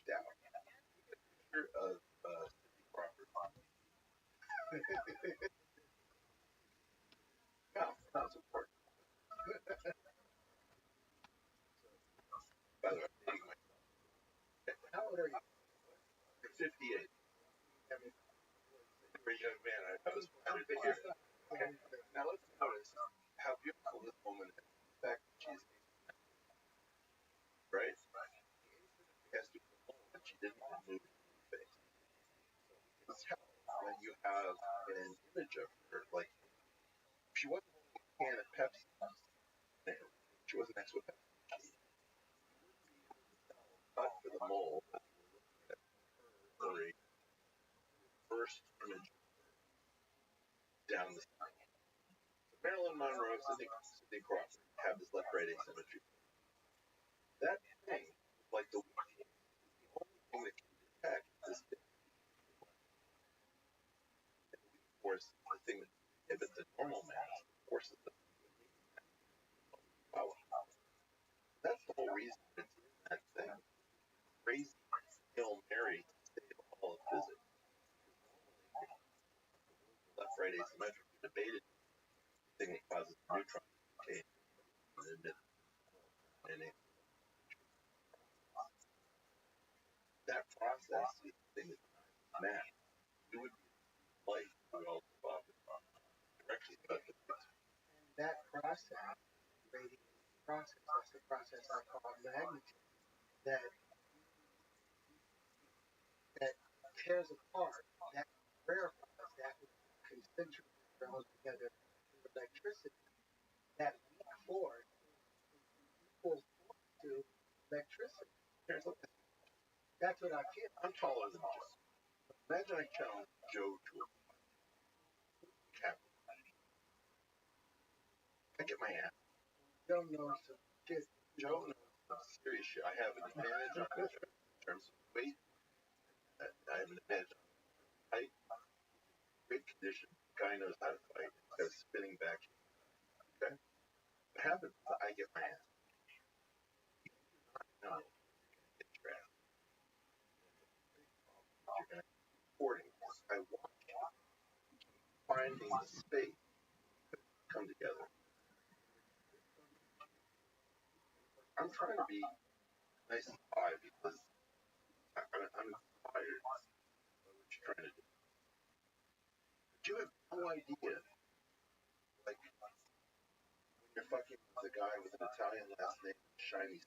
down. Picture of Cindy Crawford. Yeah, that was important. By the way, I'm dating myself. How old are you? You're 58. I mean, you're a young man. I was planning to hear. Okay. Now let's notice how beautiful this woman is. The fact that she's right. She has to go home, and she didn't remove her face. It's how when you have an image of her, like she wasn't holding a can of Pepsi. She wasn't next to a Pepsi. But for the mole, for a first image down the spine. So Marilyn Monroe, Cindy Crawford have this left-right asymmetry. That thing, like the only thing that can detect this force, the thing that inhibits the normal mass, forces the power. That's the whole reason it's in that thing. Crazy Hail Mary state of all of physics. Left-right asymmetric debated the thing that causes neutron decay and emit and that process is the thing that math. It would be light we all thought directly about the that process, radiation process, that's the process I call magnitude, that that tears apart, that rarefies, that concentrically draws together electricity. That weak force equals to electricity. That's what I feel. I'm taller than Joe. Imagine I challenge Joe to a cap. I get my ass. Joe knows some shit. Joe knows some serious shit. I have an advantage on him in terms of weight. I have an advantage on height. Great condition. Guy knows how to fight. He's got a spinning back. Okay. What happens? I get my ass. No. Get your ass. You're gonna be supporting this. I want you finding the space to come together. I'm trying to be nice and high because I'm inspired by what you're trying to do. But you have no idea, like, when you're fucking with a guy with an Italian last name, shiny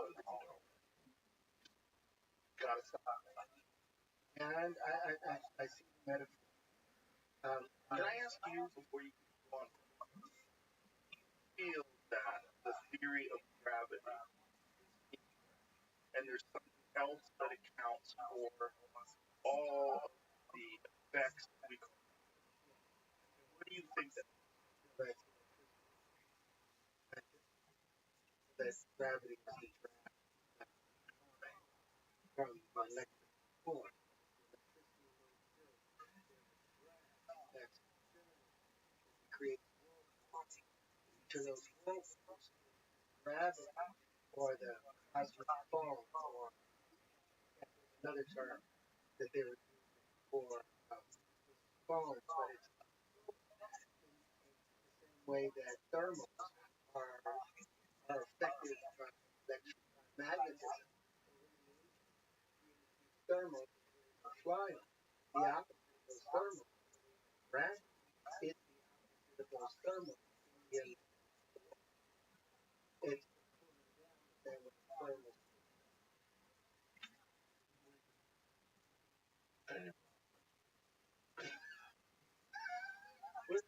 color that you don't. Gotta stop. And I see the metaphor. Can I ask you before you go on? Feel that the theory of gravity, and there's something else that accounts for all of the effects we. What do you think that? That gravity is from electric force. That creates to those forces, gravity or the cosmic fall, or another term that they were using for falls, but it's the way that thermals are affected by magnetism. Thermals are flying. The opposite of those thermals, gravity is the opposite of those thermals. It's thermals.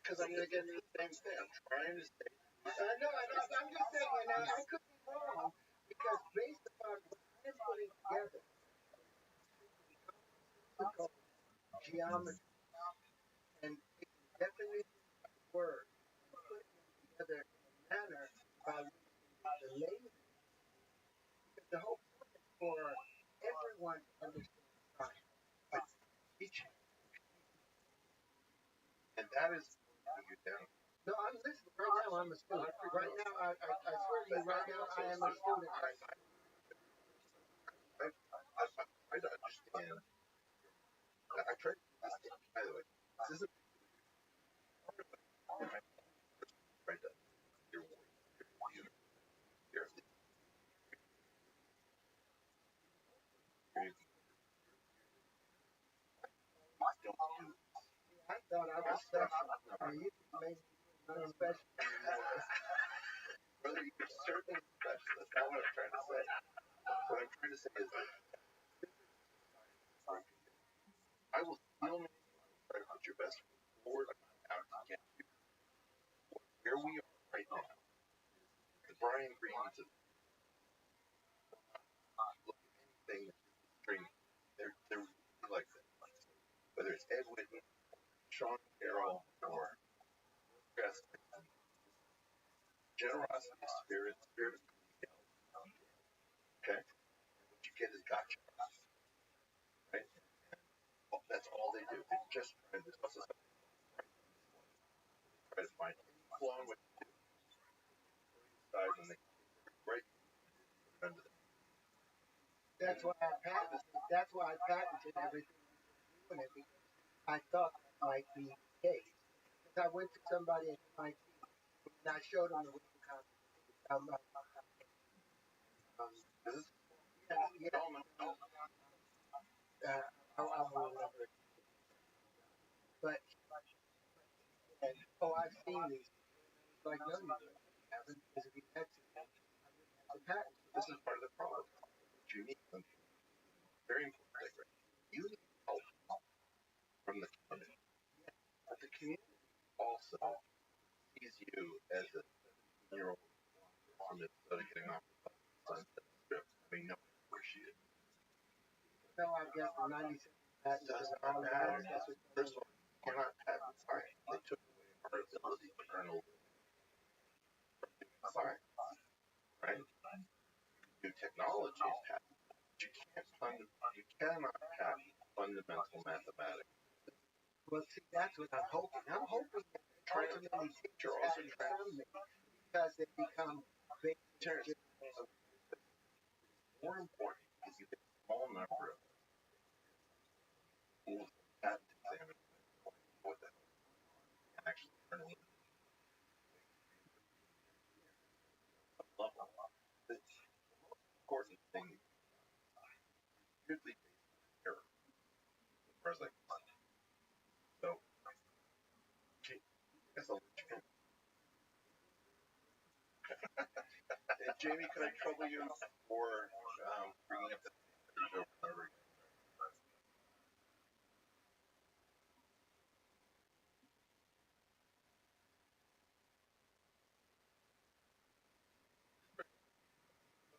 Because I'm going to get into the same thing. I'm trying to say. No, I'm just saying, and I could be wrong, because based upon what I'm putting together, physical geometry, and taking definitions of words, and putting them together in a manner by which the layman, because the whole point is for everyone to understand science, but teaching. And that is what you down. No, I'm listening. Right now, I'm a student. Right now, I swear to you, right now, I am a student. try to understand. I try to understand. By the way, this isn't part of it. I try to your work, your don't do. I thought I was special. You made me feel special. Brother, you're certainly special. That's not what I'm trying to say. What I'm trying to say is that I will steal me. Try to put your best foot forward. I'm not out to get you. Where we are right now, the Brian Greens of look at anything string. They're really like that. Whether it's Ed Whitman, Sean Carroll, or Chris, generosity of spirit, spirit of okay. What you get is gotcha, right? Well, that's all they do. They just try to try to find any flaw in what you do. Decide when they break under the. That's why I patented. That's why I patented everything doing it because I thought that might be the case. Because I went to somebody at MIT and I showed them the Wicca constitution. This is Yeah, I will remember it. But and, oh, I've seen these. It's like, no, you haven't, because if you had seen them, I wouldn't have the patent. this is part of the problem. It's unique. Very important thing, right? You need help from the community. But the community also sees you as a 17-year-old from Minnesota getting off the Sunset Strip. I mean, no one appreciates it. No, I guess the 97 patent Does not matter. First of all, you cannot patent science. They took away our ability to earn a living from doing science, right? You do technology and patent, but you cannot patent fundamental mathematics. Well, see, that's what I'm hoping. I'm hoping that ultimately teachers have it from me because they become basic. More important is you get a small number of schools patent examiners what that and actually earn a living level. The most important thing is usually based on error, as far as I can see. So, as a linchpin. Jamie, could I trouble you for bringing up the page over and over again?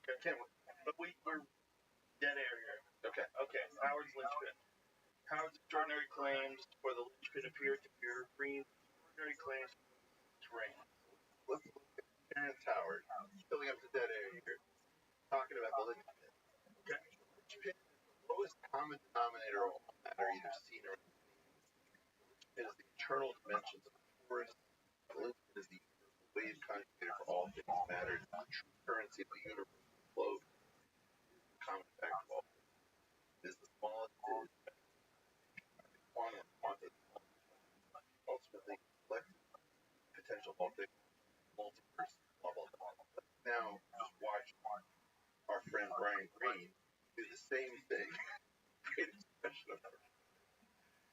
Okay. Can't we? But we're dead air here. Okay. Okay. Howard's linchpin. Howard's extraordinary claims for the linchpin appear to be Green's extraordinary claims for rain. Let's look at Terrence Howard filling up the dead air here, talking about the linchpin. Okay. The linchpin is the lowest common denominator of all matter, either seen or unseen. The linchpin is the internal dimensions of a torus. The linchpin is the universal wave conjugator for all things matter. It's the true currency of the universe flow. It is the common fact of all things. It is the smallest. It is the quantum quantity. Ultimately, collective potential object, multiverse, blah blah blah. Let's now just watch our friend Brian Greene do the same thing. Great expression of it.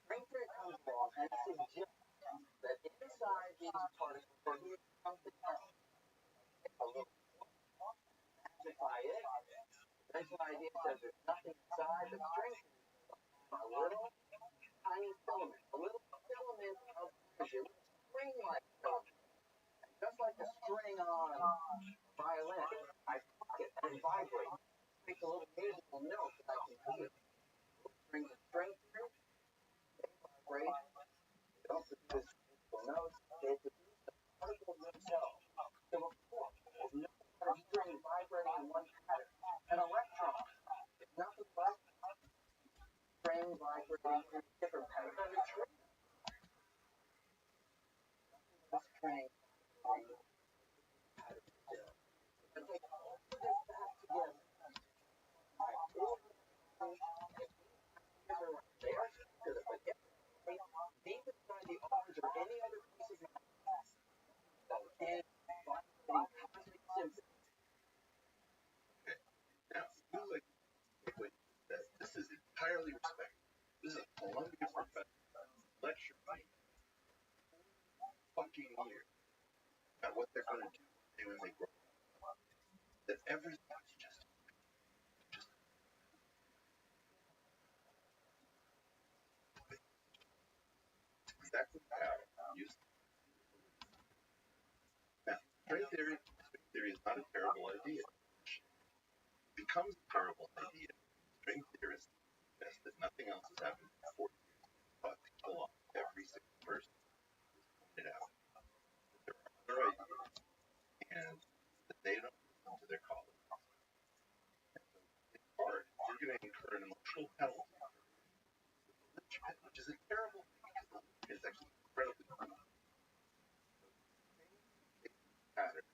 Frank comes along and suggests that inside these particles is something else. A little magnify it. Eventual idea says there's nothing inside but strength. A little tiny filament, a little filament of energy, a string-like filament. And just like a string on a violin, I pluck it and it vibrates. It makes a little musical note that I can hear. Brings a string through, they vibrate. They don't produce musical notes, they produce the particles themselves. So of course, there's no other string vibrating in one pattern. An electron is nothing but string vibrating in different patterns. A neutrino, a string vibrating in patterns still. And take all of this back together. My order is not a terrible idea. It becomes a terrible idea. String theorists suggest that nothing else has happened for 40 years, but people off every single person is pointed out that there are other ideas and that they don't listen to their colleagues. And so in part, you're going to incur an emotional penalty for the linchpin, which is a terrible thing because the linchpin is actually incredibly weak. Pattern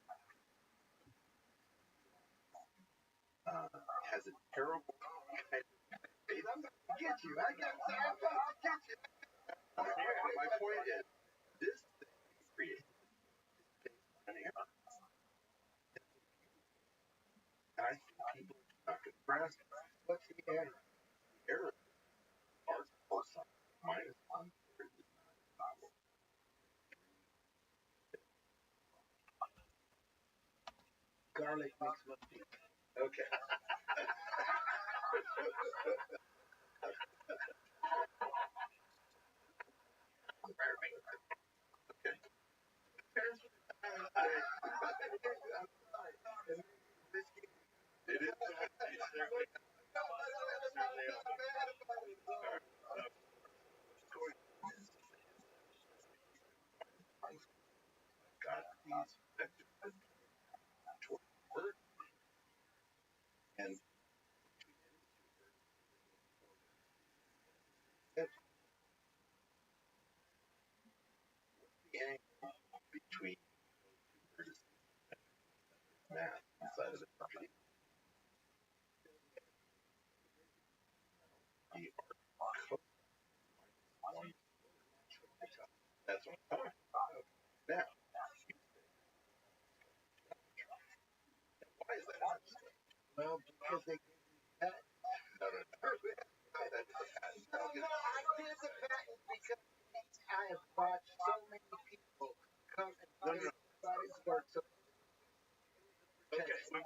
has a terrible kind of faith. I'm about to get you. I'm about to get you. My point is, this thing we created is based on an error. And I think people are not going to grasp it. What's the error? The error is r cosine minus 1/3 is not equal to 3. Garlic makes one pink. Okay. Okay. Parents would I'm sorry. It is the whiskey. Certainly. Got these vectors toward word and the angle between those two vertices math inside of the property. The arc cosine minus 1. That's what I'm talking about. Now, why is that interesting? Well, because they gave me that. No. I did the patent because I have watched so many people come and say somebody's work. So okay, we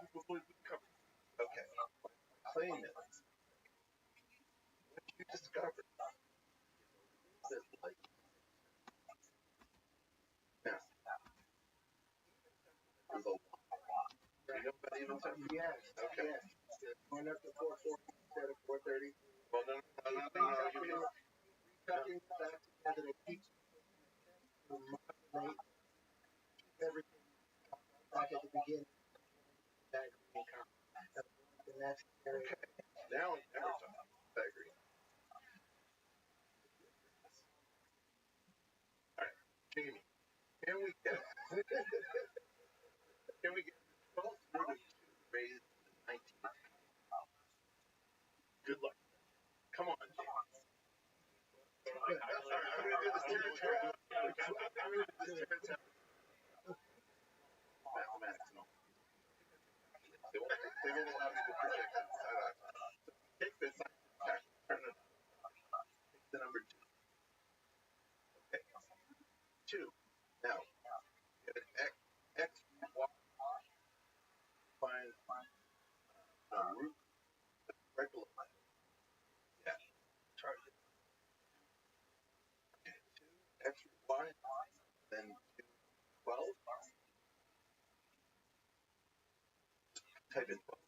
covered. Okay, my claim is what you discovered is like now. There's a lot. Do you know about even something? Yes. Okay. Yes. Going up to 440 instead of 430. Well, no. Cutting back together to keep to modulate, keep everything back at the beginning. And that's very okay. Now we're talking diagram. All right, Jamie, can we get 12th root of 2 raised to the 19th? Good luck. Come on, Jamie. I'm going to do the stereotype. Mathematics and all. They won't allow me to project it. Take this back, turn it on. Take the number 2. Okay. 2. Now, get an x root y. Find the root right below. Yeah. Try it. Okay. 2 x root y. Then 2 12. Type in 12.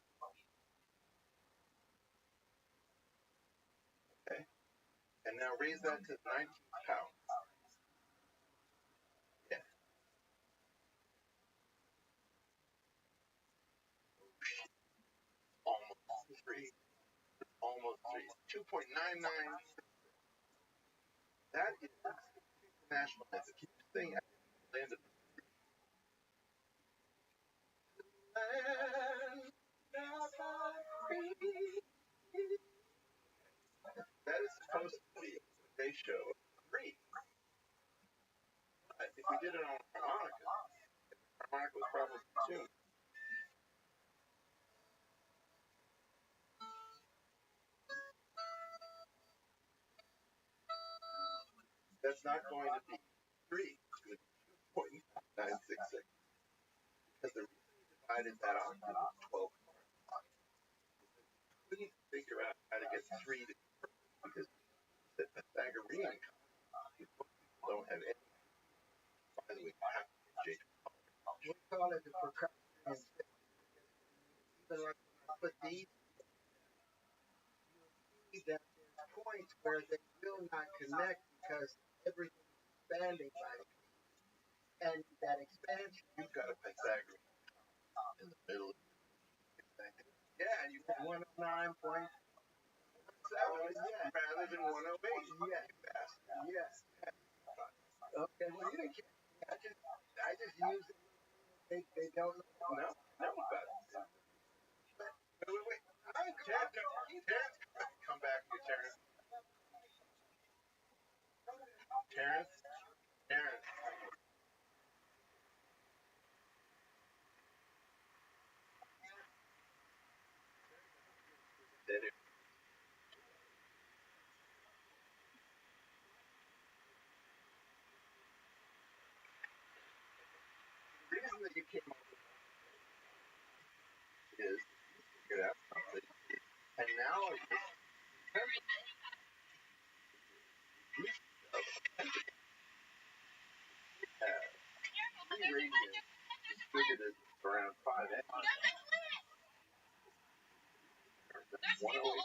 Okay. And now raise that to 19th power. Yeah. Almost 3. Almost 3. 2.99. That is international. That's a huge thing. Land of that is supposed to be a ratio of 3. But if we did it on harmonica, harmonica was probably 2. That's not going to be 3. It's going to be 2.966. Because the reason we divided that octave into 12 parts is that we couldn't figure out how to get 3 to be perfect because the Pythagorean people don't have any. By the way, we call it the procrastination. where they will not connect because everything is expanding by and that expansion. You've got a Pythagorean in the middle of your thing. Yeah, and you 109.7 rather than 108. Yes. Yes. Okay, well you can't. I just use it. They don't know. No, about it. Wait. Terrence, come back here, Terrence. Terrence. Did it. The reason that you came up with it is you figured out something, and now it's radius distributed around 5 inches. 108.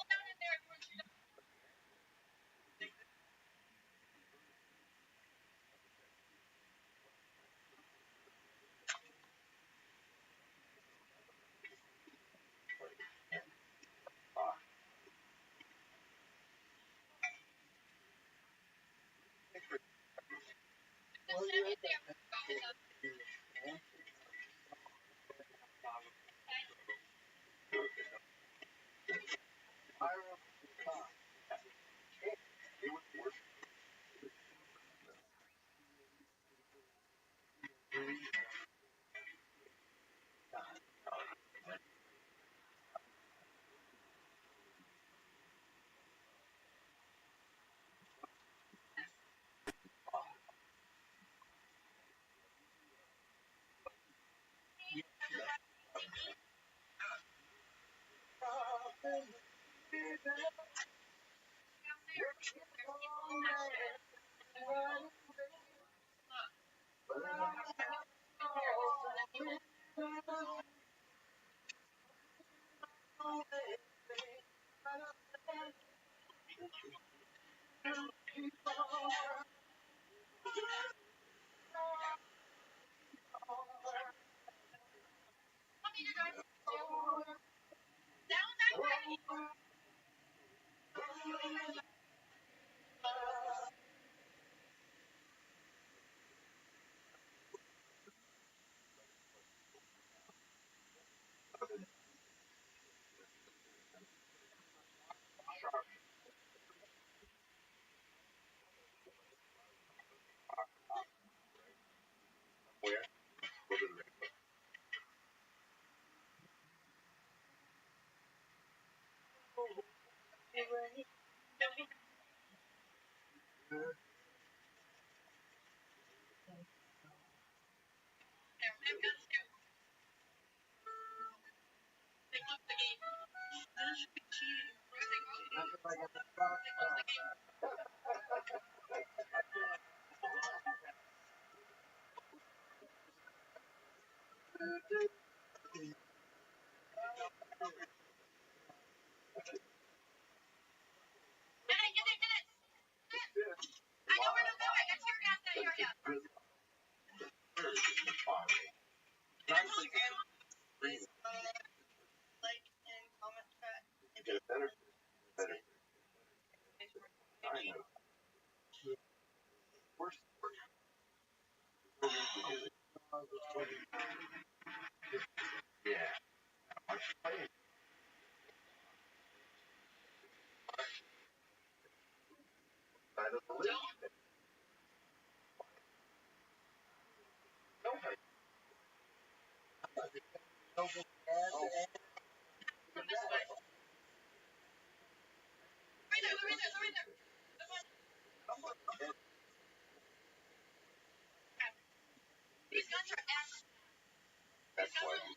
Where? Yeah. Side of the list. That's why you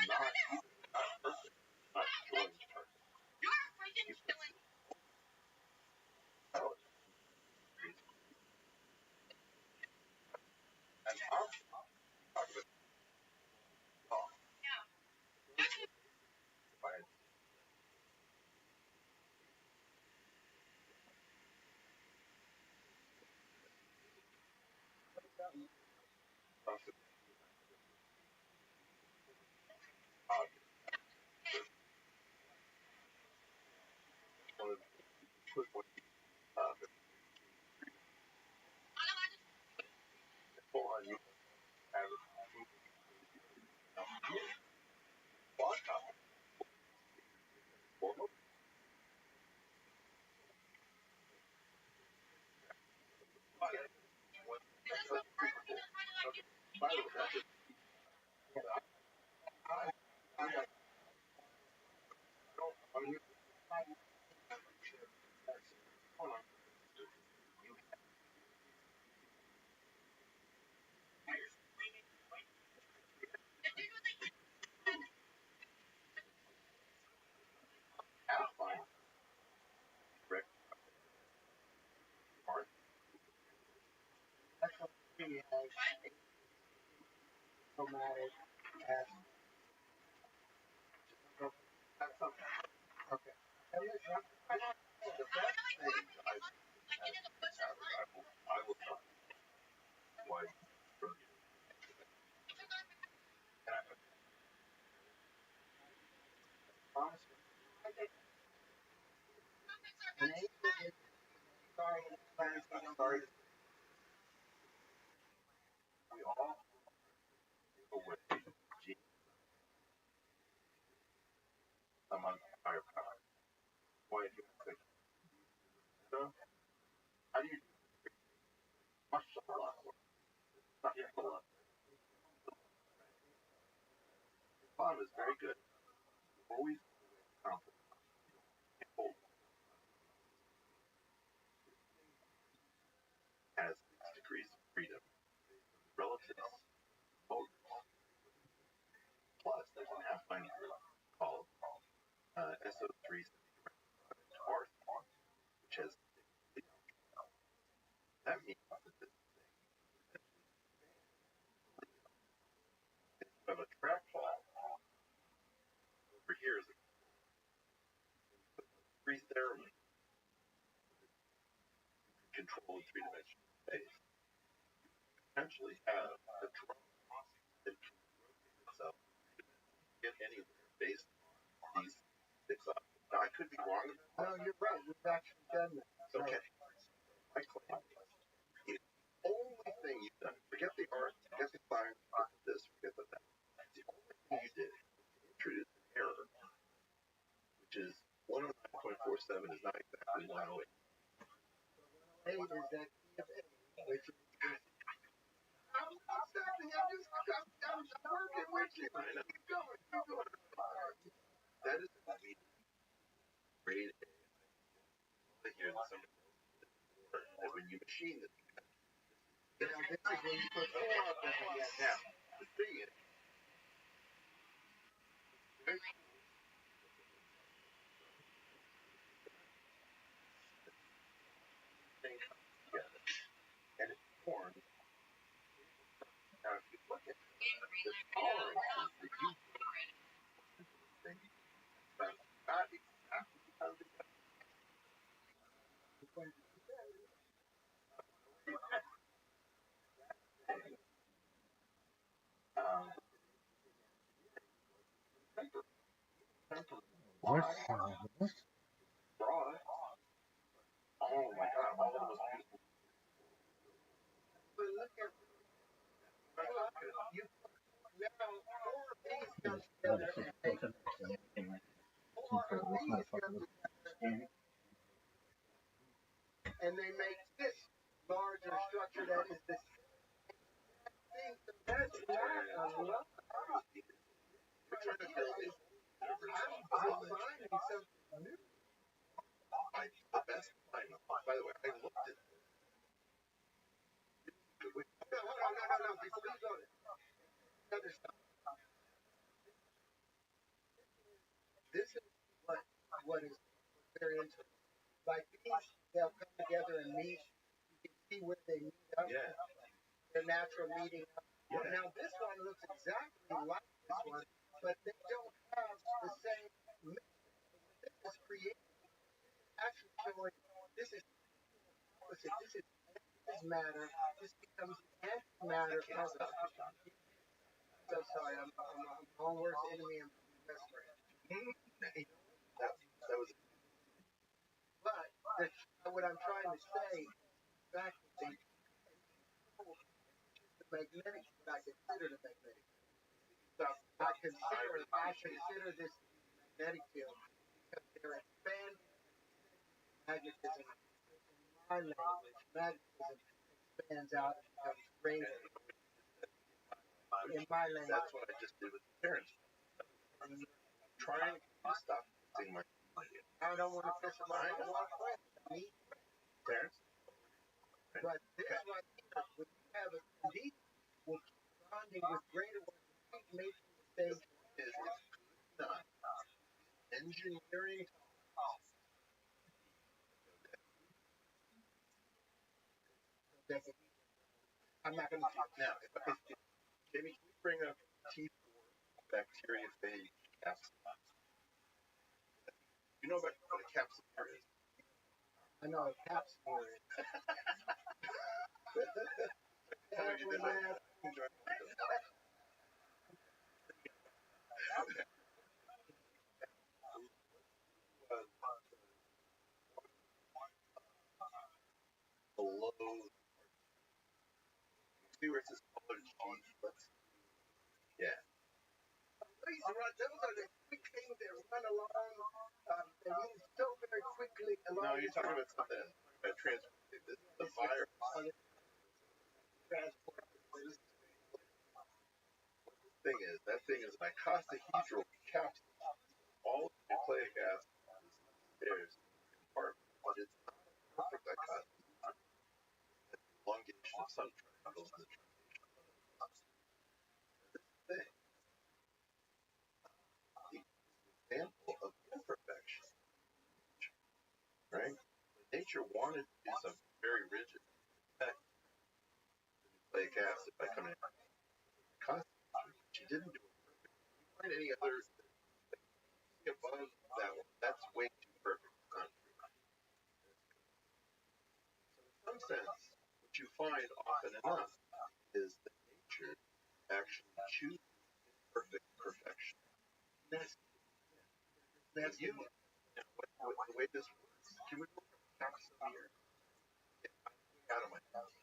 not join the church. And I'm talking about That's what he has traumatic as that's something. Okay. And listen, the best thing honestly, an angel is sorry in advance, I'm sorry. No, you're right. We've actually done that. Okay. Eight is that key of eight, which is I'm not stopping. I'm working with you. Keep going. Keep going. You know, this is when you put four up there. Yeah. Now, but look at you now. Four of these come together, and they make this larger structure that is the same thing. So that's not a lot. I'm finding something new. No, hold on, no. Before you go to other stuff, this is what is very interesting. Like these, they'll come together and meet. You can see where they meet up. Their natural meeting up. Now this one looks exactly like this one, but they don't have the same mix. This is creating actually showing this is opposite. This is is matter. This becomes antimatter puzzle. So sorry, I'm my own worst enemy and my best friend. That was. But what I'm trying to say is exactly the magnetic, what I consider the magnetic. I consider this to be the magnetic field because they're expanding magnetism in my language. Magnetism expands out and becomes greater in my language. That's what I just did with the parents. I'm trying to stop using my. I don't want to piss them off. I want friends. I need Parents. But this right here, when you have a deep, will keep bonding with greater ones and keep making the same Is not engineering. I'm not going to talk Now. Jamie, can you bring up T4 bacteriophage capsule? You know about what a capsule is? I know a capsule is. Tell me you did that. Below. See where it says college G. Yeah. Those are the quick things that run along. They move so very quickly along. No, you're talking about something. About transport. This is the fire. Transport. That thing is an icosahedral capsule. All of the nucleic acid is upstairs in the compartment, but it's not a perfect icosahedral. It's the elongation of some triangles and the termination of others. This thing, the example of imperfection, right? When nature wanted to do something very rigid, affect the nucleic acid by coming out with icosahedral, she didn't do it perfectly. If you find any other above that one, that's way too perfect. It's not true. So in some sense, what you find often enough is that nature actually chooses imperfect perfection. That's you. The way this works. Can we look at the capsule here? I'm out of my house.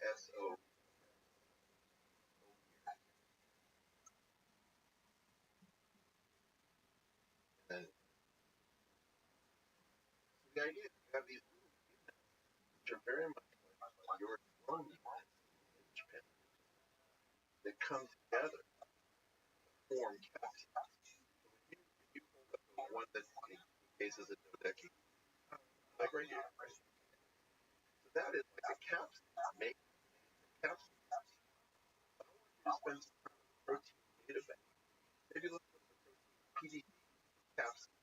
SO. And so the idea is you have these little units which are very much like your drum units, linchpin, that come together to form capsules. So if you hold up the one that encases a dodecahedron, like right here, right? So that is like a capsule. Make capsules. I want you to spend some time with the protein data bank. Maybe look up the protein PDB capsule.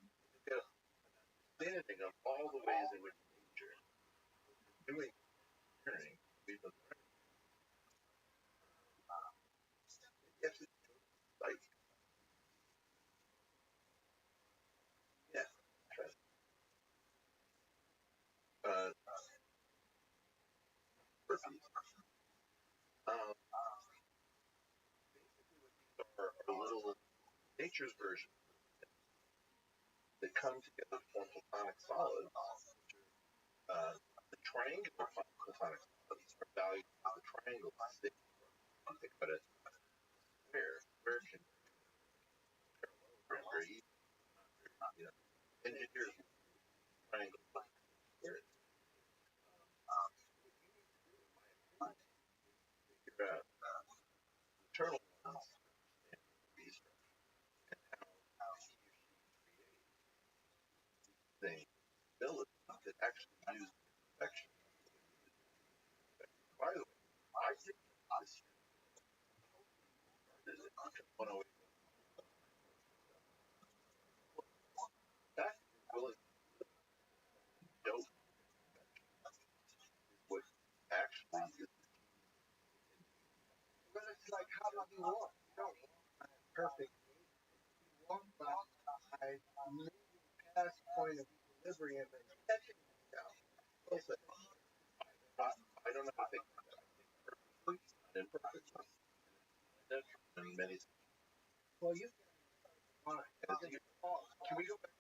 You get an understanding of all the ways in which nature is doing engineering we've been learning. You have to go to the site. Yeah. Herpes. Basically, what these are little nature's version that come together to form platonic solids, which are the triangular platonic solids are valued as the triangle is safe. You think about it, square can parallelogram very easily. Engineers triangle square. What you need to do, in my opinion, is figure out the internal ones, understand the structure, and how he or she creates things, ability that actually use the imperfection. By the way, I think this year started at 108. That you're willing to dope is what actually is the genius. But it's like, how do you walk? You don't walk by a perfect gate. You walk by moving past the point of equilibrium and catching myself. Well said. I don't know how to think about that. Perfectly and imperfectly. And many. Well, you can mind. Can we go back to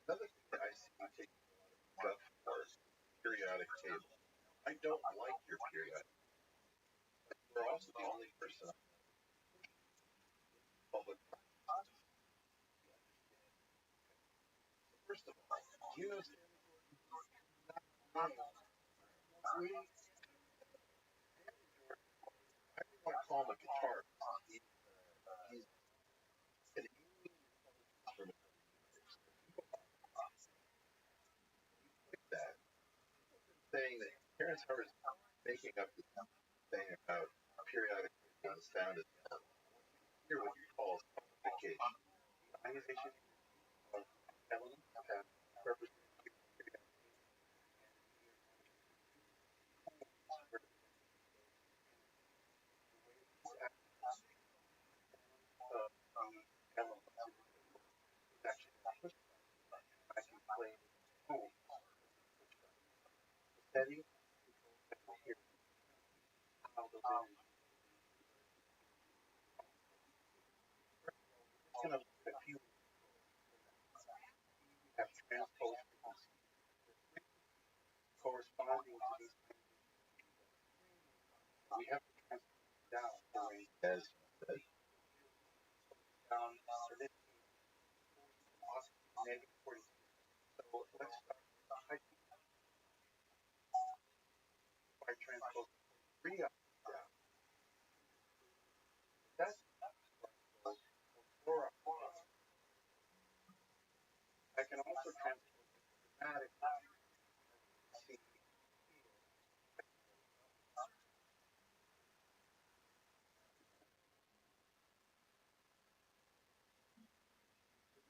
another thing that I see you taking a lot of stuff for periodic table? I don't like your periodic. You're also the only person in public. First of all, You know, we I don't want to call him a guitarist. He's an alien from another universe. People like that, saying that Terrence Howard is making up this thing about periodic being sound as hear what he calls quantification. The ionization of elements that represent the elements is actually pushed back. I can claim the setting here how those energies. It's going to look at a few have transpose frequency corresponding to these. We have to transpose down the way as down for this negative 42. So let's start by transpose 3 up down. That's 4 up. I can also transpose dramatically. See,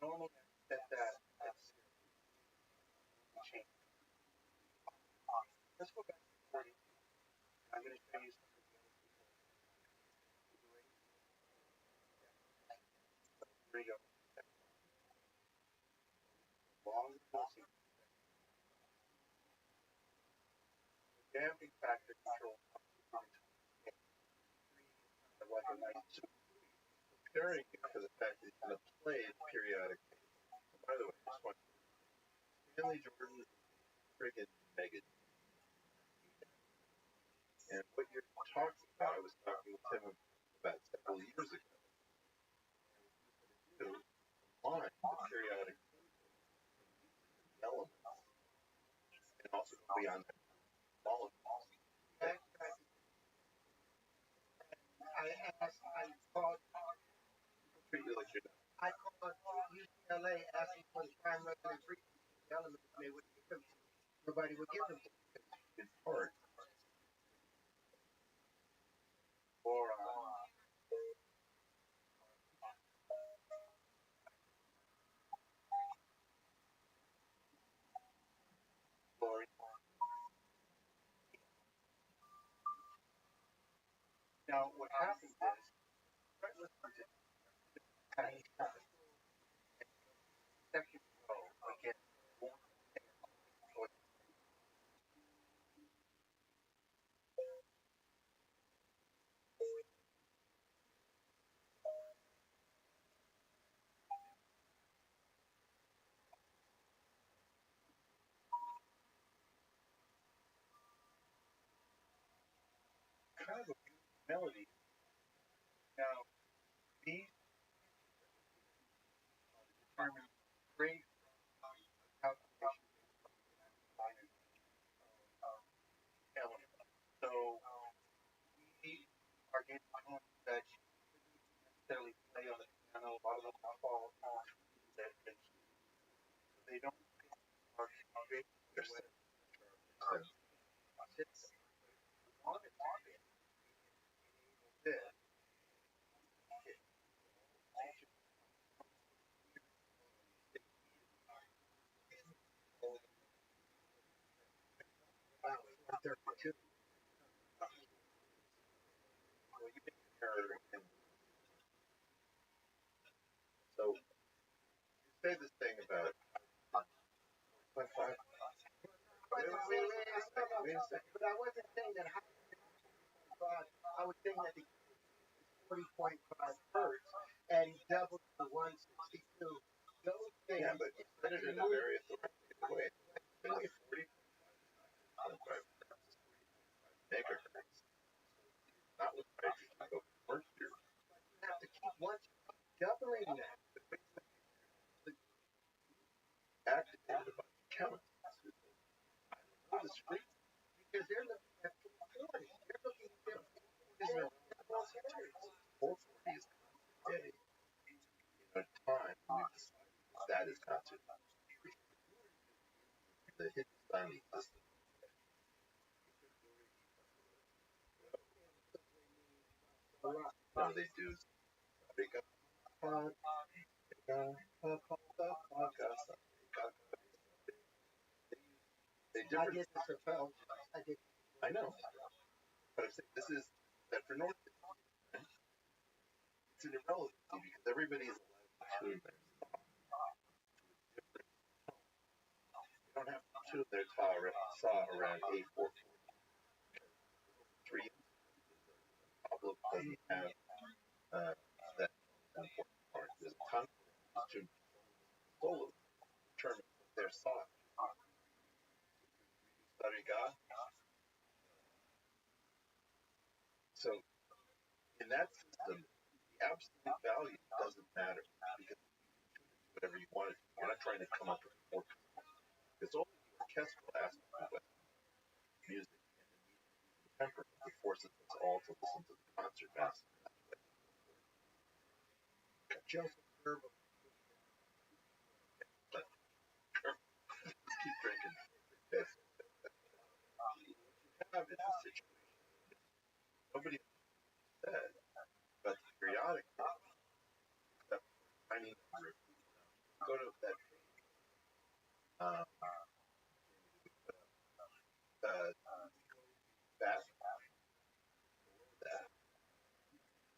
normally set that as change. Let's go back to 40. I'm going to show you something else. Here we go. Long pulsing. Damping factor control. Like a nice preparing for the fact that he's going to play periodic. By the way, I just want Stanley Jordan is friggin' mega. And what you're talking about, I was talking with him about several years ago. To line the periodic elements and also go beyond that. All of them. I called Treat you like you're not. I called UCLA asking for the prime resident frequency elements, and they wouldn't give them to me. Nobody would give them to me. In part, or Lori. Now, what happens is, right, listen to second row again. Kind of a melody. Now, these determine great calculation element. So we are getting tones that you couldn't necessarily play on the piano. A lot of them fall on that, and they don't are great. They're set. This. Wow, 432. Well, you make an error, and so wait a second. But I wasn't saying that high frequency God. I was saying that the EMP is 40.5 hertz and W162. Those things. Yeah, but you said it in a very authoritative way. It's 40.5 megahertz. Not with hydrogen, but with mercury. You have to keep once you keep doubling that. Activated a bunch of chemicals. I don't know this frequency. Because they're looking at 440. They're looking at their 440 440 is concentrated in a time when we've decided that is concentrated. The hidden sun system. No, they do. They I did this for Belgium. I know. But I'm saying this is that for North, it's an irrelevancy because everybody is allowed to tune their You don't have to tune their saw around A440. Three problem doesn't have that important part. There's a ton of tuned solo determine what their saw. Study God. So in that system, the absolute value doesn't matter because you can tune it to whatever you want it to. You're not trying to come up with more. It's only the orchestral aspect of Western music and the temperament that forces us all to listen to the concert master. Joseph Gerber. Keep drinking. What you have is a situation. Nobody said, but the periodic except tiny number of people. Go to that page. Back that.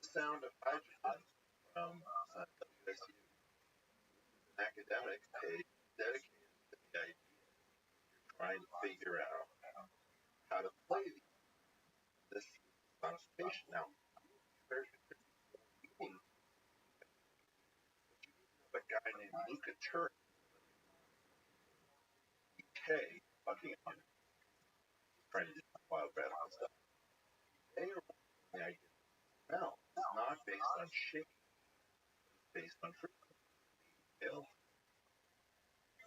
The sound of hydrogen from WSU. An academic page dedicated to the idea you're trying to figure out how to play this sonification. Now, there's meeting a guy named Luca Turk, UK, Buckingham, trying to do wild radical stuff. They are the idea now it's not based on shape, it's based on frequency.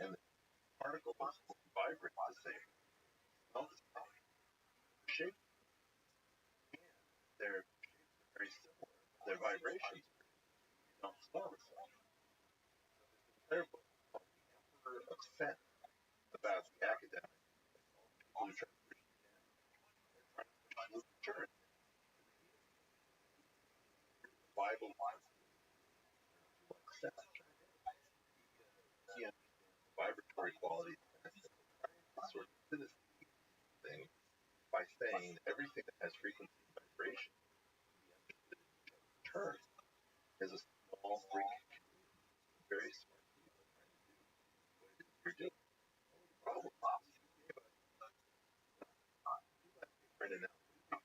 And the particles vibrate the same, smell the same, shape, and their shapes are very similar. Their vibrations don't smell the same. Their book called The Emperor of Scent about the academic who try to push literature and the Bible wants like scent. He understands the vibratory qualities and sort of synesthesia thing by saying everything that has frequency and vibration turn is a small freak, very smart people trying to do what it is you're doing. The problem is you gave us printed out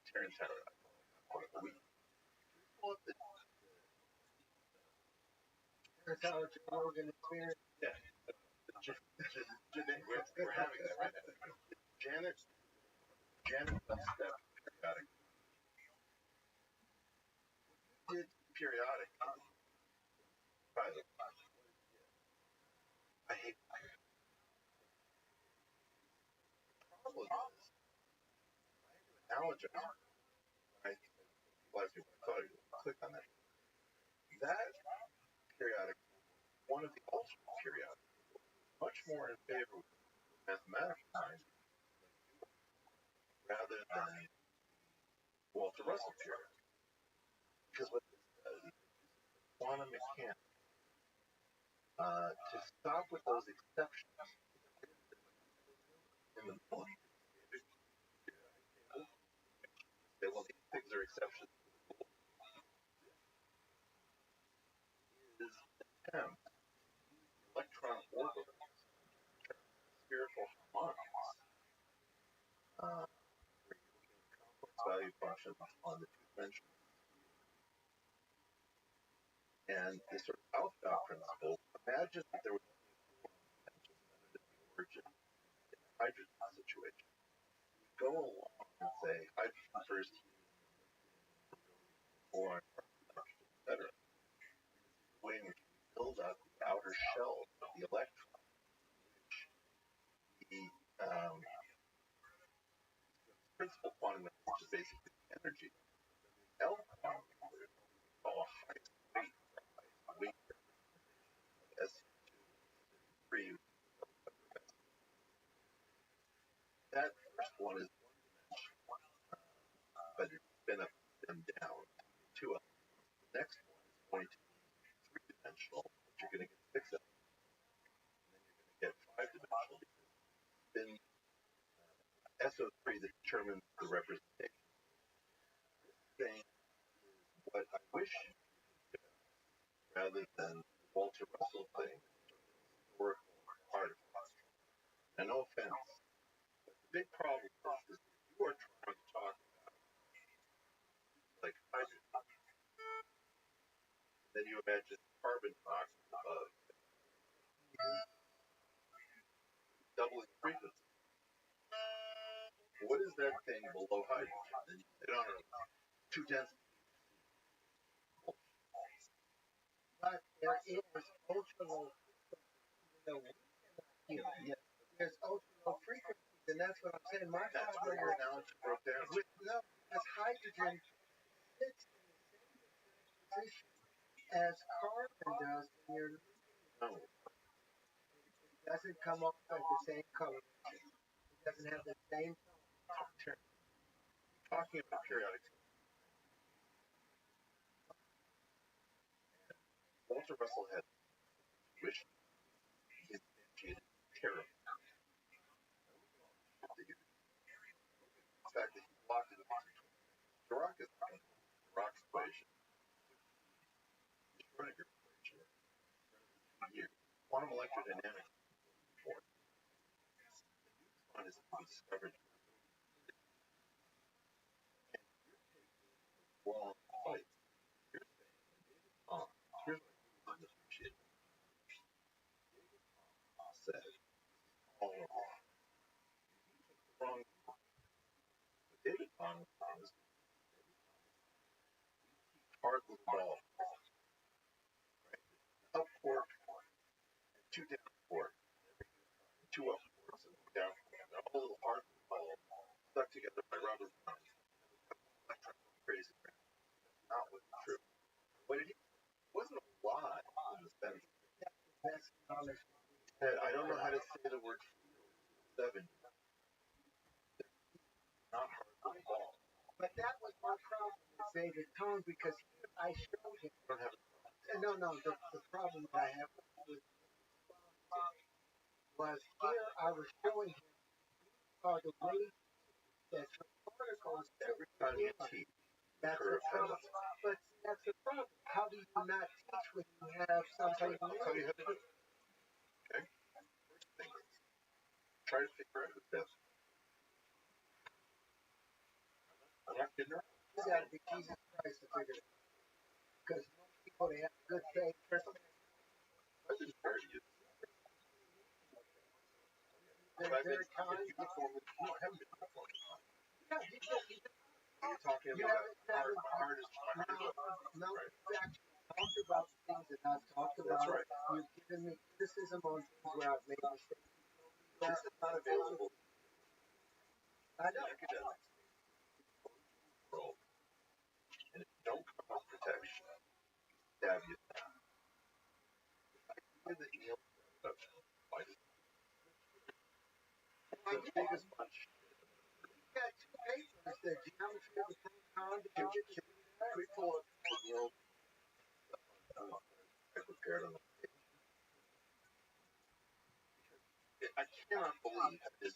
Terrence Howard for a week. Pull up the Terrence Howard Joe Rogan Experience. yeah. We're having that right now. Janet does stuff periodic. Did periodic. By the way, I hate the problem is I had to analogize when people ask me what I thought I would click on that. That periodic, one of the alternate periodic, much more in favor of mathematical mind rather than Walter Russell period. Because what this does is quantum mechanics to stop with those exceptions in the middle. Say, well, these things are exceptions. Is attempt electron orbitals, spherical harmonics, options on the two-dimensional. And the sort of Aufbau principle, imagine that there was only four dimensions measured at the origin in a hydrogen situation. We go along and say hydrogen first helium, boron, nitrogen, etc. The way in which we build up the outer shell of the electron, which the principal quantum number, which is basically the energy number. The L quantum number is what we call a highest weight, representation of SU2, that first one is one dimensional, but it's spin up and spin down two elements. The next one is going to be three-dimensional, but you're going to get six elements. And then you're going to get five-dimensional because spin SO3 that determines the representation. This thing is what I wish you could do, rather than the Walter Russell thing, historical artifacts. And no offense, but the big problem is that you are trying to talk about like hydrogen, and then you imagine carbon dioxide above, doubling frequency. What is that thing below hydrogen? And you say, no, too dense. But there is ultra low frequency. Yes. There's ultra low frequencies, and that's what I'm saying. My That's where your analogy broke down. No, because hydrogen sits in the same position as carbon does when you're No. It doesn't come off at the same coloration. It doesn't have the same temperature. Talking about periodic system. Walter Russell had wish he instantiated terror. The fact that he blocked it the rock is the rock's equation, the Schrödinger equation, for 2 years. Quantum electrodynamics before. The neutron is discovered. And you're taking the wrong place. You're saying, here's what I appreciate. David said, all wrong. You took the wrong one. What David was saying is, hard little ball, right? Up fork, two down fork, two up forks, and one down fork. They're all little hard little balls stuck together by rubber bands. Electrons going crazy. That's not what's true. What did he say? It wasn't a lie in the sense that I don't know how to say the word 7. Not hard little ball. But that was my problem with David Tone, because here I showed him. I don't have a problem. No, the problem that I have with was here I was showing him the way that particles every time you teach. That's the problem. But that's the problem. How do you not teach when you have something? I'll tell you how to do it. Okay? First thing is, try to figure out who's best. I'm not kidding around. It's got to be Jesus Christ to figure it out. Because most people, they have good faith. That's just fair to you. They're very kind. You haven't been uniform. Yeah, You're talking about hardest No, we've actually talked about things that I've talked about. That's right. You've given me criticism on things where I've made mistakes. This is not available. I know. Academics world. And if you don't come with protection, stab you down. The idea that Neil set up by the biggest bunch. You got two papers, the geometry of the proton. Can we pull up Neil I prepared on the page? I cannot believe that this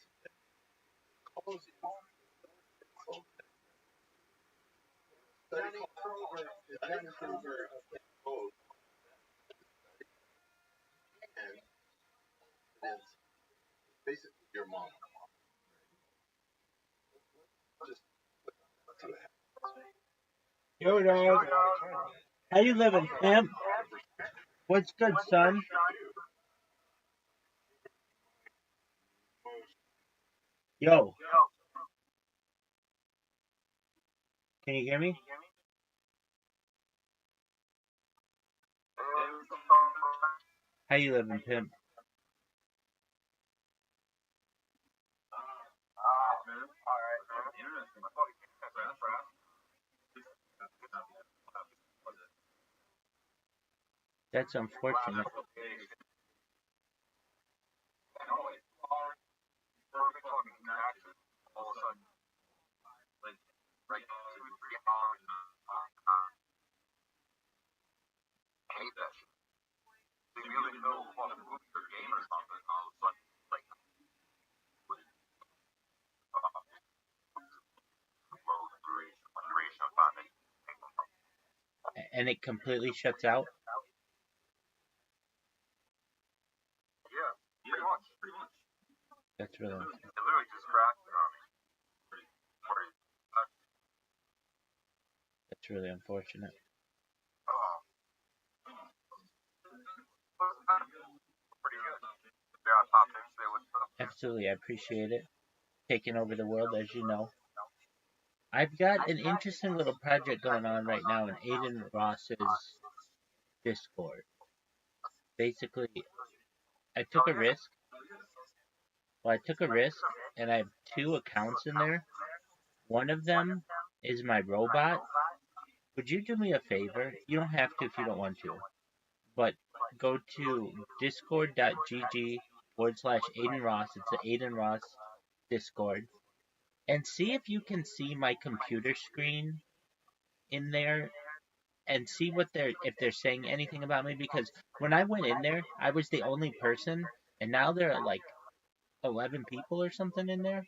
calls you Johnny Kroger both and it's basically your mom. Just put that to Yo, dog. How you living, pimp? What's good, son? Yo, can you hear me? How you living, pimp? That's unfortunate. And it completely shuts out? That's really that's really unfortunate. Absolutely, I appreciate it. Taking over the world, as you know. I've got an interesting little project going on right now in Aiden Ross's Discord. Basically, I took a risk. Well, I took a risk, and I have two accounts in there. One of them is my robot. Would you do me a favor? You don't have to if you don't want to, but go to discord.gg /Aiden Ross. It's the Aiden Ross Discord. And see if you can see my computer screen in there and see what if they're saying anything about me, because when I went in there, I was the only person, and now there are like 11 people or something in there,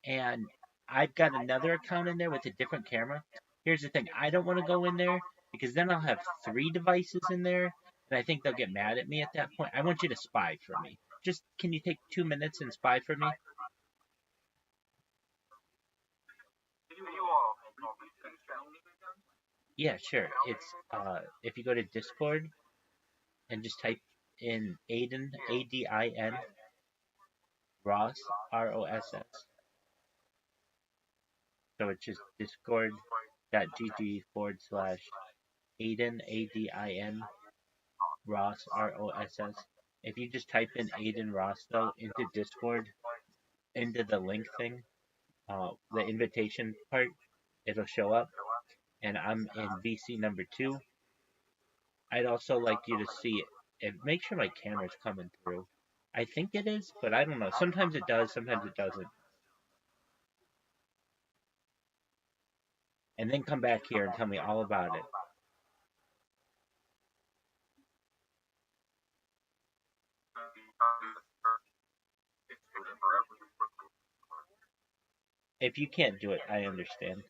and I've got another account in there with a different camera. Here's the thing, I don't want to go in there because then I'll have 3 devices in there, and I think they'll get mad at me at that point. I want you to spy for me. Just, can you take 2 minutes and spy for me? Yeah, sure. It's if you go to Discord and just type in Aiden, Adin, Ross, Ross. So it's just discord.gg /Aiden, Adin, Ross, Ross. If you just type in Aiden Ross, though, into Discord, into the link thing, the invitation part, it'll show up. And I'm in VC number 2. I'd also like you to see it. Make sure my camera's coming through. I think it is, but I don't know. Sometimes it does, sometimes it doesn't. And then come back here and tell me all about it. If you can't do it, I understand.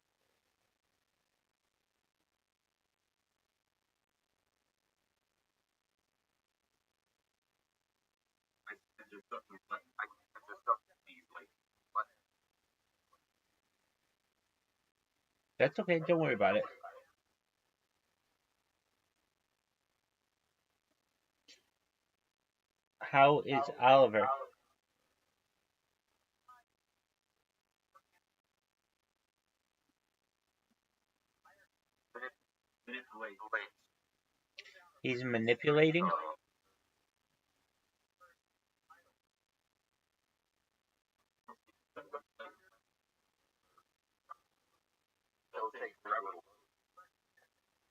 That's okay, don't worry about it. How is Oliver? He's manipulating?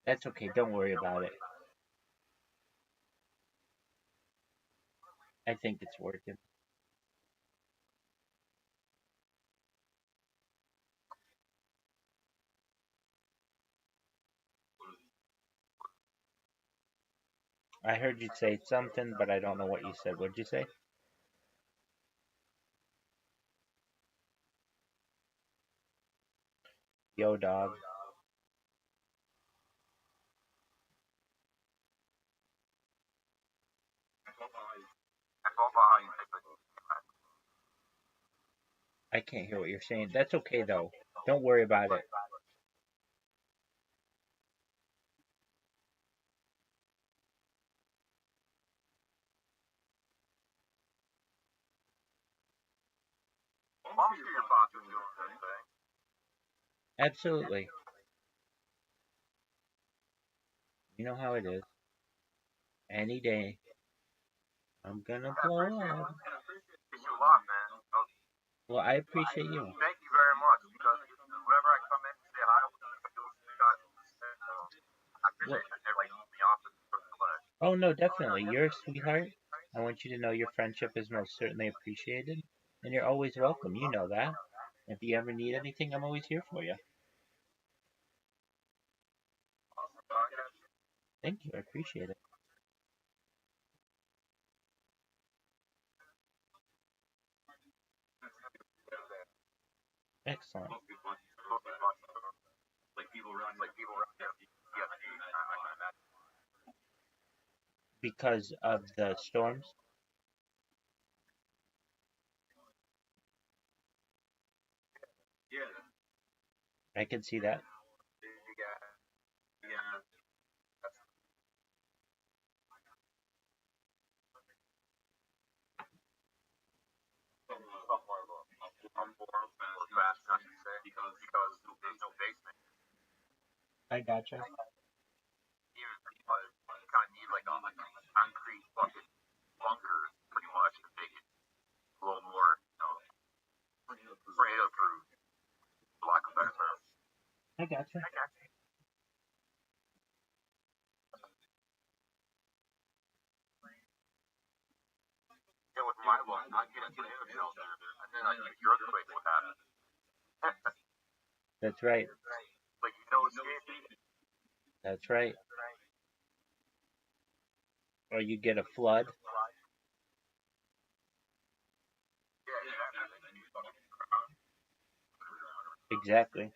That's okay, don't worry about it. I think it's working. I heard you say something, but I don't know what you said. What'd you say? Yo, dog. I can't hear what you're saying. That's okay, though. Don't worry about it. I'm sure your boss is doing the same thing. Absolutely. You know how it is. Any day, I'm gonna blow up. Appreciate you a lot, man. Well, I appreciate you. Thank you very much, because whenever I come in to say hi, I appreciate you like the office for the clinic. Oh no, definitely. You're a sweetheart. I want you to know your friendship is most certainly appreciated, and you're always welcome. You know that. If you ever need anything, I'm always here for you. Thank you. I appreciate it. Excellent. Because of the storms? I can see that. Because there's no basement. I gotcha. You kind of need like a concrete fucking bunker, pretty much, to make it a little more, tornado proof, for lack of a better term. I gotcha. With my luck, I get into the shelter, and then I get the earthquake. What happens? That's right. Like, escape. That's right. Or you get a flood. Exactly.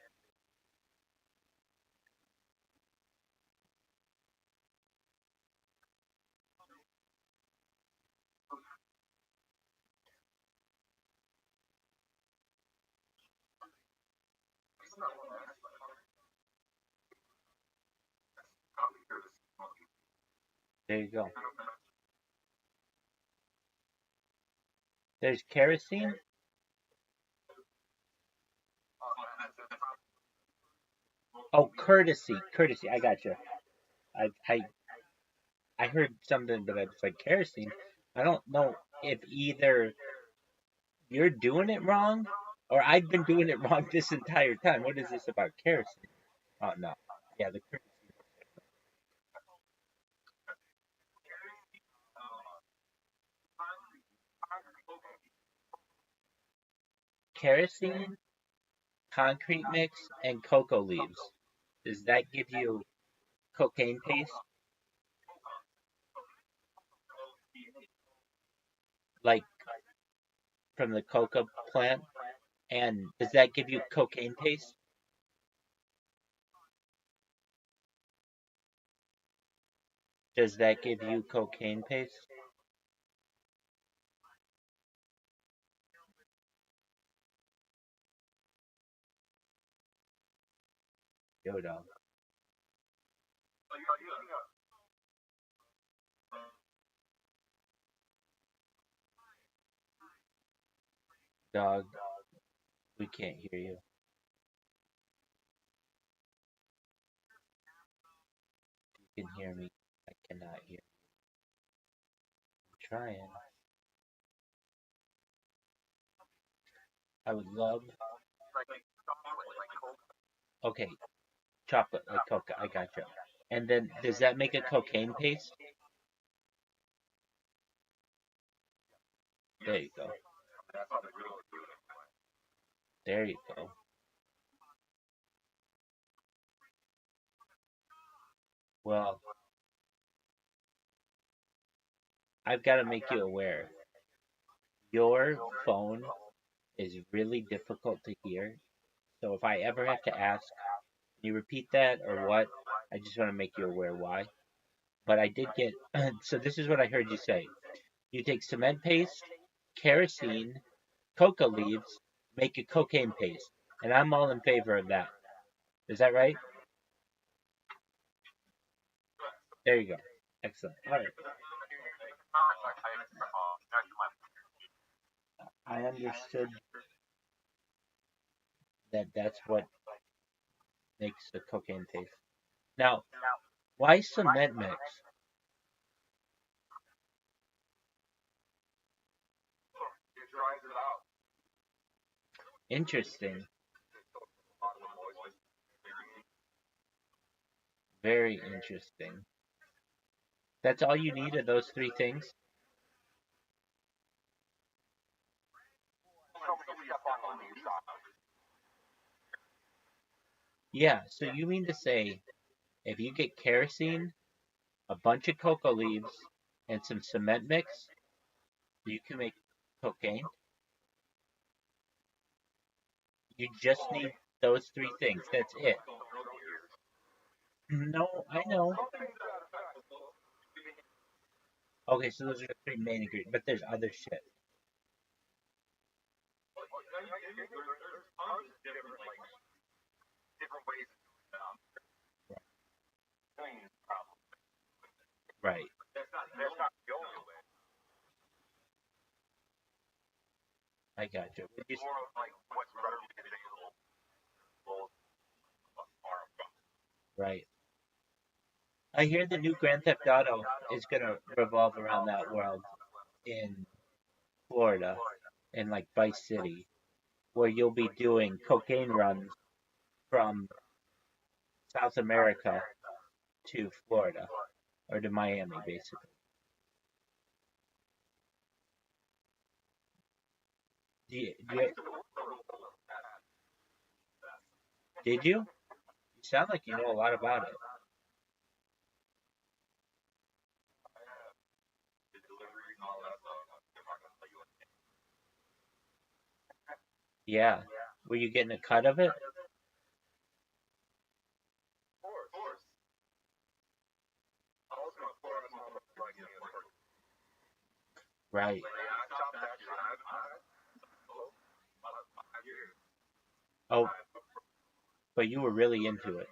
There you go. There's kerosene. Oh, courtesy, courtesy. I gotcha. I I I heard something, but it's like kerosene. I don't know if either you're doing it wrong or I've been doing it wrong this entire time. What is this about kerosene? Oh no. Yeah, the kerosene, concrete mix, and cocoa leaves. Does that give you cocaine paste? Like from the coca plant? And does that give you cocaine paste? Does that give you cocaine paste? Yo, dog. Dog, we can't hear you. You can hear me. I cannot hear. I'm trying. I would love. Okay, chocolate like coca. I gotcha. And then does that make a cocaine paste? There you go. There you go. Well, I've got to make you aware. Your phone is really difficult to hear. So if I ever have to ask, can you repeat that or what? I just want to make you aware why. But I did get. So this is what I heard you say. You take cement paste, kerosene, coca leaves, make a cocaine paste. And I'm all in favor of that. Is that right? There you go. Excellent. All right. I understood that's what makes the cocaine taste. Now, why cement mix? Interesting. Very interesting. That's all you need of those three things? Yeah, so you mean to say if you get kerosene, a bunch of cocoa leaves, and some cement mix, you can make cocaine? You just need those three things. That's it. No, I know. Okay, so those are the three main ingredients, but there's other shit. Right. I got you. Right. I hear the new Grand Theft Auto is gonna revolve around that world in Florida, in like Vice City, where you'll be doing cocaine runs from South America to Florida or to Miami, basically. Do you, did you? You sound like you know a lot about it. Yeah. Were you getting a cut of it? Right. Oh, but you were really into it.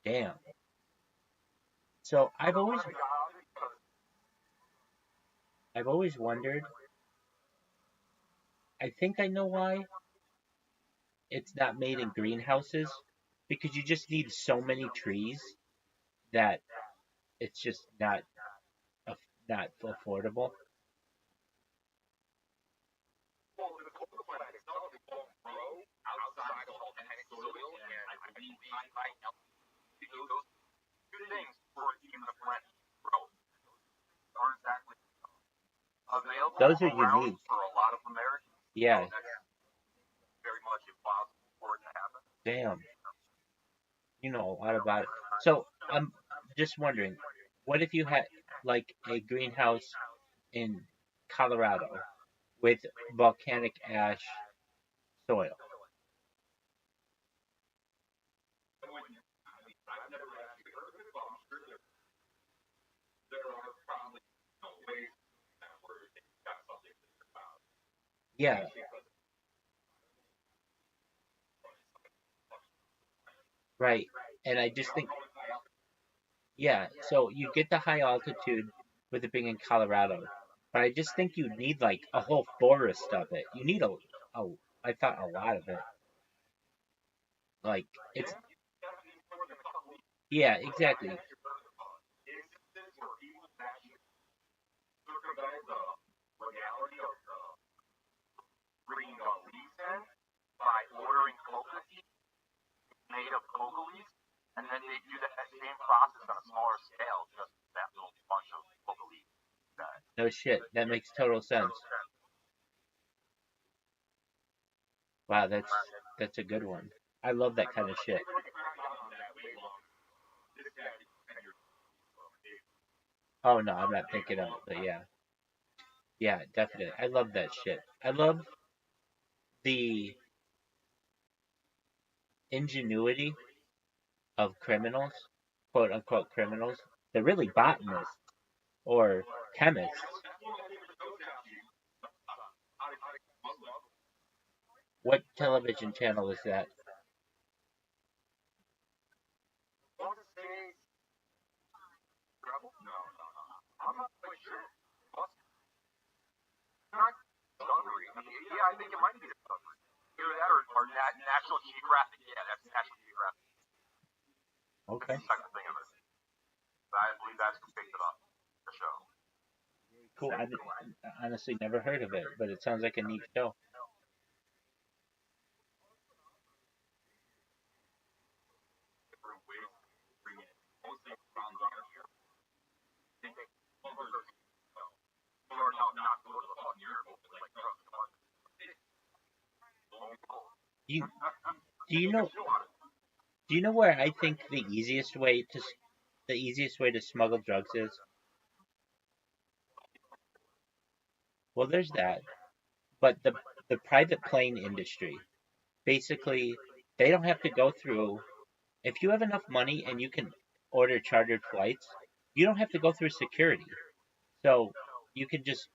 Damn. So I've always wondered. I think I know why it's not made in greenhouses because you just need so many trees that it's just not affordable. Those are unique. Yeah. Damn. You know a lot about it. So I'm just wondering, what if you had like a greenhouse in Colorado with volcanic ash soil? Yeah, right. And I just think, yeah, so you get the high altitude with it being in Colorado, but I just think you need like a whole forest of it. You need a I thought a lot of it. Like it's, yeah, exactly. No shit. That makes total sense. Wow, that's a good one. I love that kind of shit. Oh no, I'm not thinking of it, but yeah. Yeah, definitely. I love that shit. I love the ingenuity of criminals, quote unquote criminals. They're really botanists or chemists. What television channel is that? National Geographic. Yeah, that's National Geographic. Okay. That's the type of thing of it. I believe that's who picked it up. The show. Cool. I honestly never heard of it, but it sounds like a neat show. You do you know where I think the easiest way to smuggle drugs is? Well, there's that, but the private plane industry, basically, they don't have to go through. If you have enough money and you can order chartered flights, you don't have to go through security. So you can just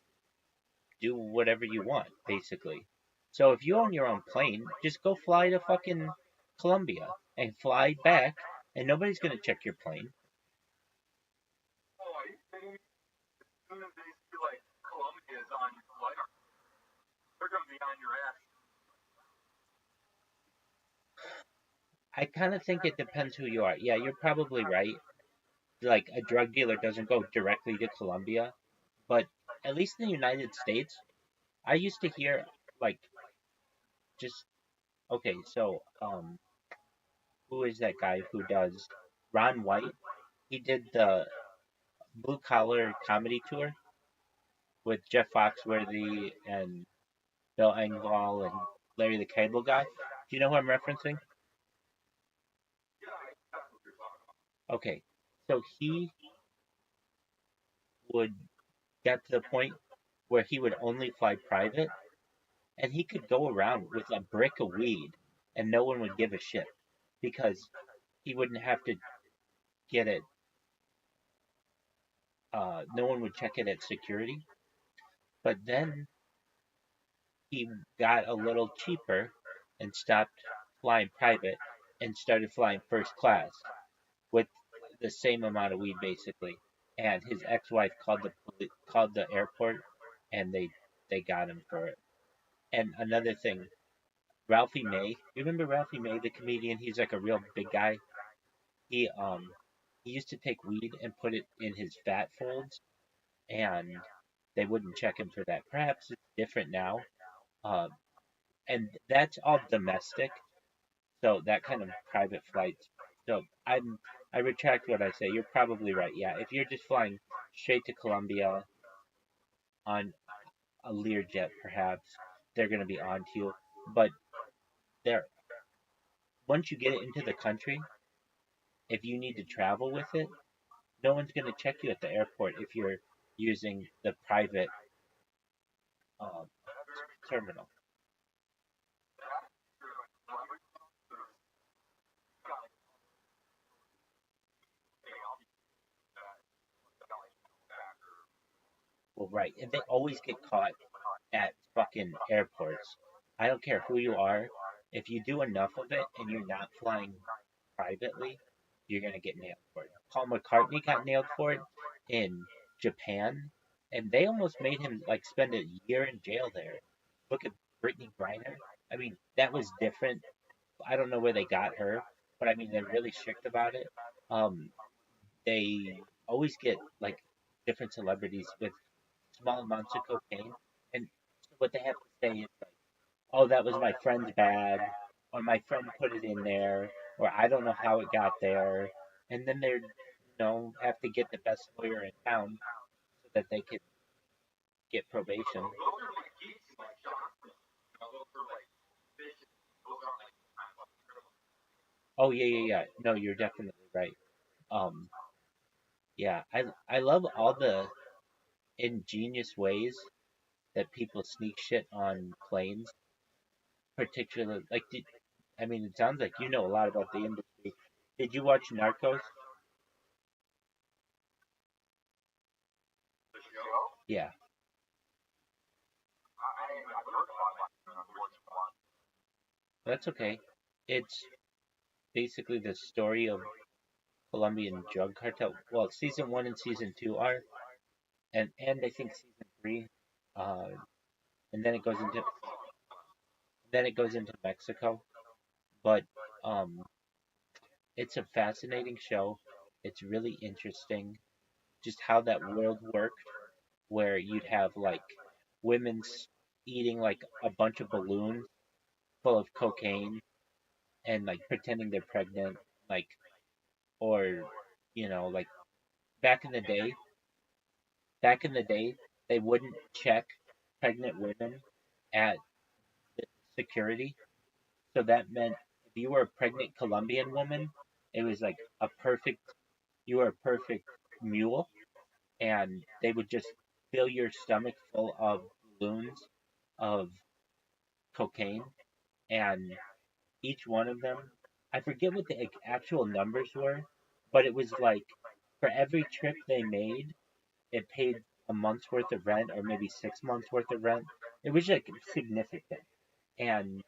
do whatever you want, basically. So if you own your own plane, just go fly to fucking Colombia and fly back, and nobody's gonna check your plane. Oh, are you kidding me? As soon as they see like Colombia is on your flight, they're gonna be on your ass. I kind of think it depends who you are. Yeah, you're probably right. Like a drug dealer doesn't go directly to Colombia, but at least in the United States, I used to hear like just okay, so who is that guy who does Ron White? He did the Blue Collar Comedy Tour with Jeff Foxworthy and Bill Engvall and Larry the Cable Guy. Do you know who I'm referencing? Okay, so he would get to the point where he would only fly private, and he could go around with a brick of weed, and no one would give a shit because he wouldn't have to get it. No one would check it at security. But then he got a little cheaper and stopped flying private and started flying first class with the same amount of weed basically. And his ex-wife called the airport, and they got him for it. And another thing, Ralphie May, you remember Ralphie May, the comedian? He's like a real big guy. He he used to take weed and put it in his fat folds, and they wouldn't check him for that. Perhaps it's different now. Um, and that's all domestic, so that kind of private flights. So I retract what I say. You're probably right. Yeah, if you're just flying straight to Colombia on a Learjet, perhaps they're going to be on to you. But there, once you get it into the country, if you need to travel with it, no one's going to check you at the airport if you're using the private um, terminal. Well, right, and they always get caught at fucking airports. I don't care who you are. If you do enough of it and you're not flying privately, you're gonna get nailed for it. Paul McCartney got nailed for it in Japan, and they almost made him like spend a year in jail there. Look at Brittany Griner. I mean, that was different. I don't know where they got her, but I mean they're really strict about it. Um, they always get like different celebrities with small amounts of cocaine, and what they have to say is like, "Oh, that was my friend's bag," or "My friend put it in there," or "I don't know how it got there," and then they're have to get the best lawyer in town so that they can get probation. Oh yeah, yeah, yeah. No, you're definitely right. Um, yeah, I love all the ingenious ways that people sneak shit on planes, particularly like I mean, it sounds like you know a lot about the industry. Did you watch Narcos? Yeah, that's okay. It's basically the story of Colombian drug cartel. Well, season one and season two are, and I think season three, uh, and then it goes into Mexico. But um, it's a fascinating show. It's really interesting, just how that world worked, where you'd have like women eating like a bunch of balloons full of cocaine and like pretending they're pregnant, like, or like back in the day, back in the day, they wouldn't check pregnant women at security. So that meant if you were a pregnant Colombian woman, it was like you were a perfect mule, and they would just fill your stomach full of balloons of cocaine, and each one of them, I forget what the actual numbers were, but it was like for every trip they made, it paid a month's worth of rent or maybe 6 months worth of rent. It was like significant. And